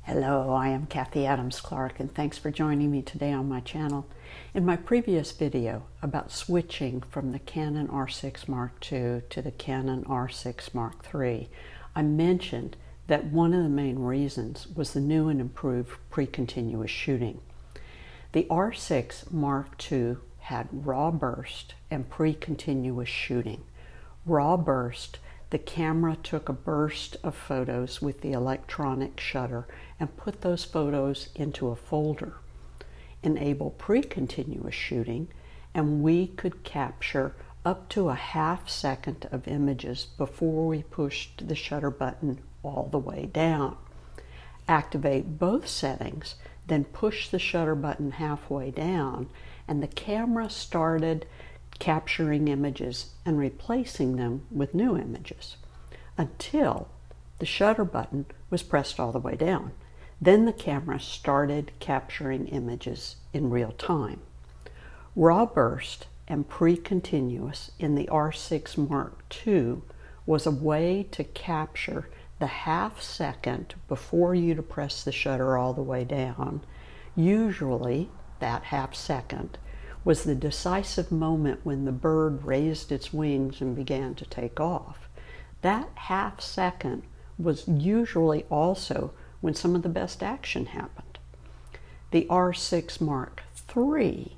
Hello, I am Kathy Adams Clark, and thanks for joining me today on my channel. In my previous video about switching from the Canon R6 Mark II to the Canon R6 Mark III, I mentioned that one of the main reasons was the new and improved pre-continuous shooting. The R6 Mark II had raw burst and pre-continuous shooting. Raw burst, the camera took a burst of photos with the electronic shutter and put those photos into a folder. Enable pre-continuous shooting, and we could capture up to a half second of images before we pushed the shutter button all the way down. Activate both settings, then push the shutter button halfway down, and the camera started capturing images and replacing them with new images until the shutter button was pressed all the way down. Then the camera started capturing images in real time. Raw burst and pre-continuous in the R6 Mark II was a way to capture the half second before you to press the shutter all the way down. Usually that half second was the decisive moment when the bird raised its wings and began to take off. That half second was usually also when some of the best action happened. The R6 Mark III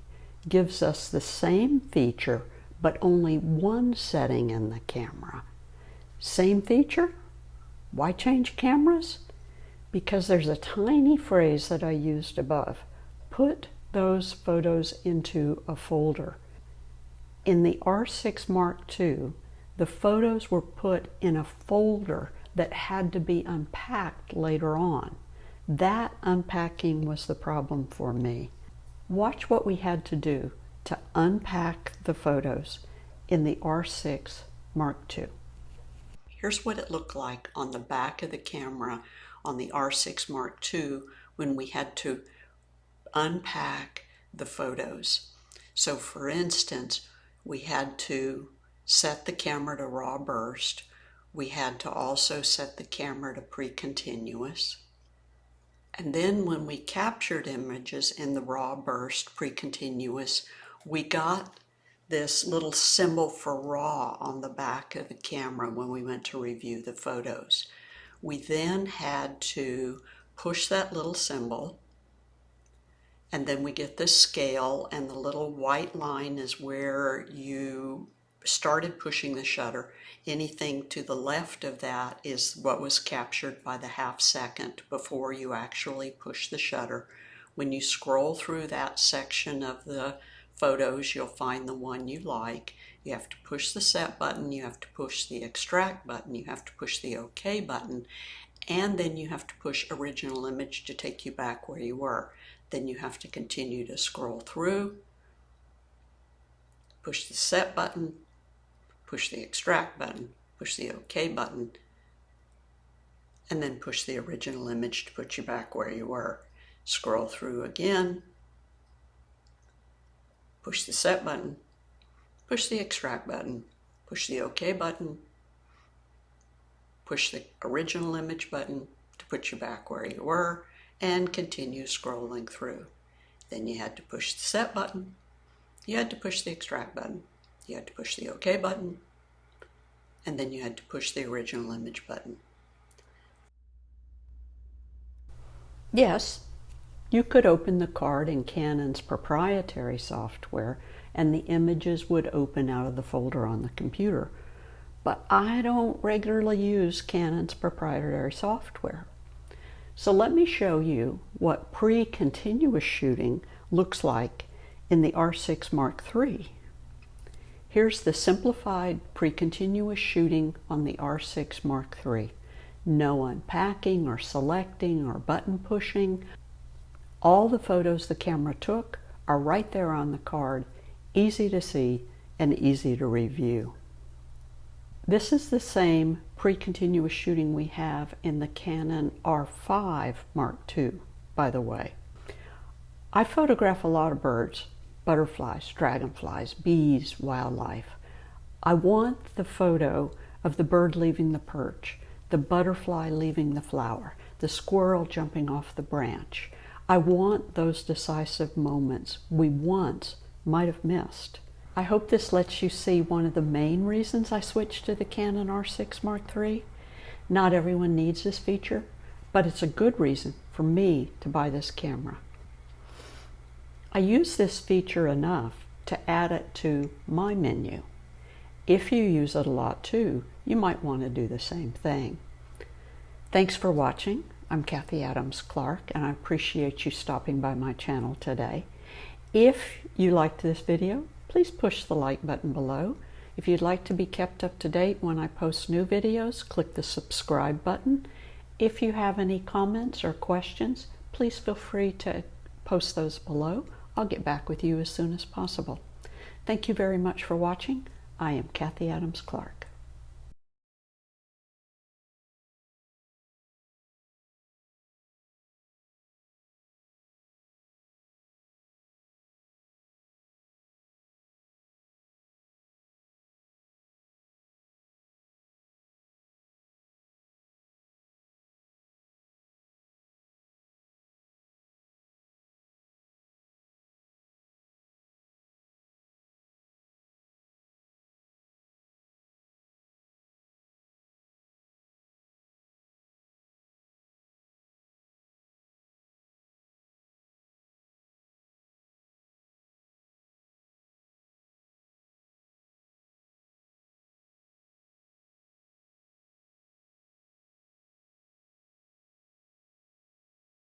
gives us the same feature, but only one setting in the camera. Same feature? Why change cameras? Because there's a tiny phrase that I used above. Put those photos into a folder. In the R6 Mark II, the photos were put in a folder that had to be unpacked later on. That unpacking was the problem for me. Watch what we had to do to unpack the photos in the R6 Mark II. Here's what it looked like on the back of the camera on the R6 Mark II when we had to unpack the photos. So for instance, we had to set the camera to raw burst. We had to also set the camera to pre-continuous. And then when we captured images in the raw burst pre-continuous, we got this little symbol for raw on the back of the camera when we went to review the photos. We then had to push that little symbol, and then we get this scale, and the little white line is where you started pushing the shutter. Anything to the left of that is what was captured by the half second before you actually push the shutter. When you scroll through that section of the photos, you'll find the one you like. You have to push the set button, you have to push the extract button, you have to push the OK button, and then you have to push original image to take you back where you were. Then you have to continue to scroll through, push the set button, push the extract button, push the OK button, and then push the original image to put you back where you were. Scroll through again, push the set button, push the extract button, push the OK button, push the original image button to put you back where you were, and continue scrolling through. Then you had to push the set button, you had to push the extract button, you had to push the OK button, and then you had to push the original image button. Yes, you could open the card in Canon's proprietary software and the images would open out of the folder on the computer. But I don't regularly use Canon's proprietary software. So let me show you what pre-continuous shooting looks like in the R6 Mark III. Here's the simplified pre-continuous shooting on the R6 Mark III. No unpacking or selecting or button pushing. All the photos the camera took are right there on the card, easy to see and easy to review. This is the same pre-continuous shooting we have in the Canon R5 Mark II, by the way. I photograph a lot of birds, butterflies, dragonflies, bees, wildlife. I want the photo of the bird leaving the perch, the butterfly leaving the flower, the squirrel jumping off the branch. I want those decisive moments we once might have missed. I hope this lets you see one of the main reasons I switched to the Canon R6 Mark III. Not everyone needs this feature, but it's a good reason for me to buy this camera. I use this feature enough to add it to my menu. If you use it a lot too, you might want to do the same thing. Thanks for watching. I'm Kathy Adams Clark, and I appreciate you stopping by my channel today. If you liked this video, please push the like button below. If you'd like to be kept up to date when I post new videos, click the subscribe button. If you have any comments or questions, please feel free to post those below. I'll get back with you as soon as possible. Thank you very much for watching. I am Kathy Adams Clark.